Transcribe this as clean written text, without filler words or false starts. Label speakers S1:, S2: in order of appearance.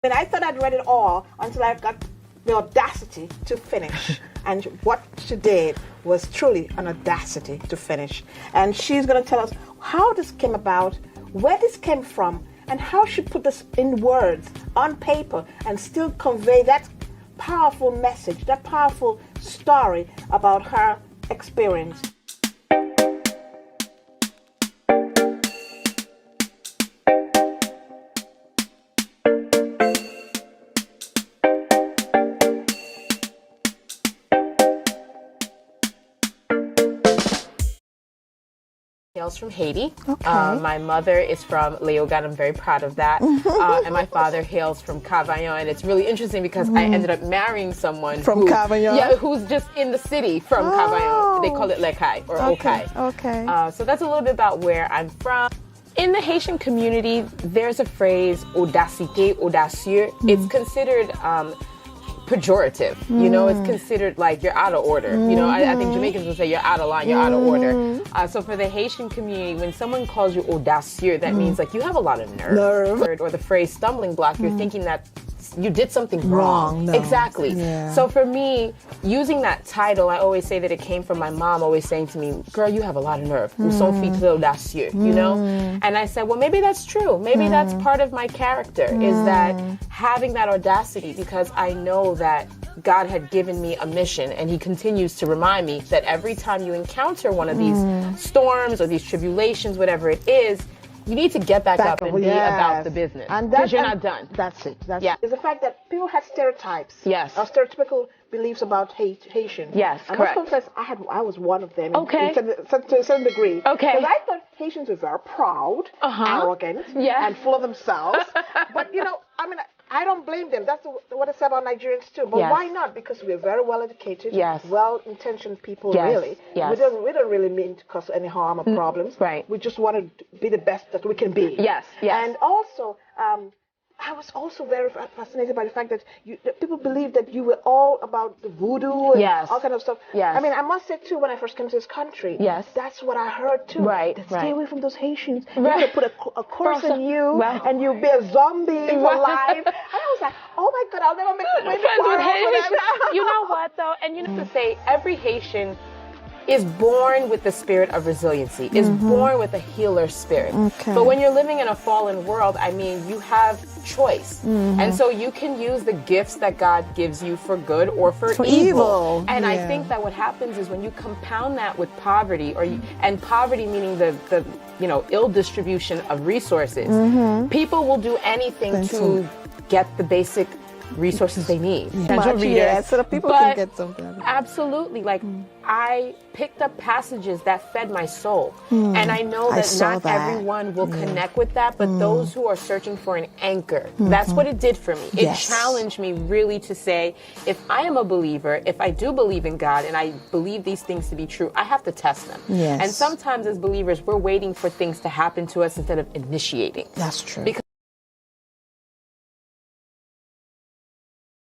S1: And I thought I'd read it all until I got the audacity to finish. And what she did was truly an audacity to finish. And she's going to tell us how this came about, where this came from, and how she put this in words, on paper, and still convey that powerful message, that powerful story about her experience.
S2: Hails from Haiti.
S1: Okay.
S2: My mother is from Leogan. I'm very proud of that. And my father hails from Cavaillon. And it's really interesting because I ended up marrying someone
S1: From Cavaillon?
S2: Yeah, who's just in the city from Cavaillon. They call it Lekai or
S1: Okay.
S2: Okai.
S1: Okay.
S2: So that's a little bit about where I'm from. In the Haitian community, there's a phrase, audacité, audacieux. It's considered pejorative, you know, it's considered like you're out of order. You know, I think Jamaicans would say you're out of line, you're out of order. So for the Haitian community, when someone calls you audacieux, that means like you have a lot of nerve. Or the phrase stumbling block, you're thinking that you did something wrong.
S1: No.
S2: Exactly.
S1: Yeah.
S2: So for me, using that title, I always say that it came from my mom always saying to me, girl, you have a lot of nerve. Ou son fils audacieux, you know? And I said, well, maybe that's true. Maybe that's part of my character, is that having that audacity, because I know that God had given me a mission, and he continues to remind me that every time you encounter one of these storms or these tribulations, whatever it is, you need to get back up and be about the business, because you're not done.
S1: That's it.
S2: Yeah.
S1: It's the fact that people have stereotypes.
S2: Yes.
S1: Or stereotypical beliefs about Haitians.
S2: Yes,
S1: I
S2: correct.
S1: must confess, I was one of them.
S2: Okay.
S1: To a certain degree.
S2: Okay.
S1: Because I thought Haitians were very proud, arrogant,
S2: Yeah.
S1: and full of themselves. But, you know, I mean, I don't blame them. That's what I say about Nigerians too. But
S2: Yes.
S1: why not? Because we're very well educated,
S2: Yes.
S1: well-intentioned people,
S2: Yes.
S1: really.
S2: Yes.
S1: We don't really mean to cause any harm or problems.
S2: Right.
S1: We just want to be the best that we can be.
S2: Yes, yes.
S1: And also, I was also very fascinated by the fact that people believe that you were all about the voodoo and
S2: Yes.
S1: all kind of stuff.
S2: Yes.
S1: I mean, I must say too, when I first came to this country,
S2: Yes.
S1: that's what I heard too.
S2: Right,
S1: That
S2: right.
S1: stay away from those Haitians.
S2: Right.
S1: You're going to put a curse in you,
S2: Right.
S1: and you'll be a zombie for
S2: Right.
S1: life. And I was like, oh my God, I'll never make
S2: Friends with
S1: quarrel
S2: Haitians.
S1: them.
S2: You know what though? And you know to say every Haitian is born with the spirit of resiliency, is born with a healer spirit.
S1: Okay.
S2: But when you're living in a fallen world, I mean, you have choice. And so you can use the gifts that God gives you for good or for evil. And I think that what happens is when you compound that with poverty, and poverty meaning the you know, ill distribution of resources, people will do anything to get the basic resources they need.
S1: So that people can get something.
S2: Absolutely. Like, I picked up passages that fed my soul. And I know that not everyone will connect with that, but those who are searching for an anchor, that's what it did for me. It challenged me really to say, if I am a believer, if I do believe in God and I believe these things to be true, I have to test them.
S1: Yes.
S2: And sometimes as believers, we're waiting for things to happen to us instead of initiating.
S1: That's true.
S2: Because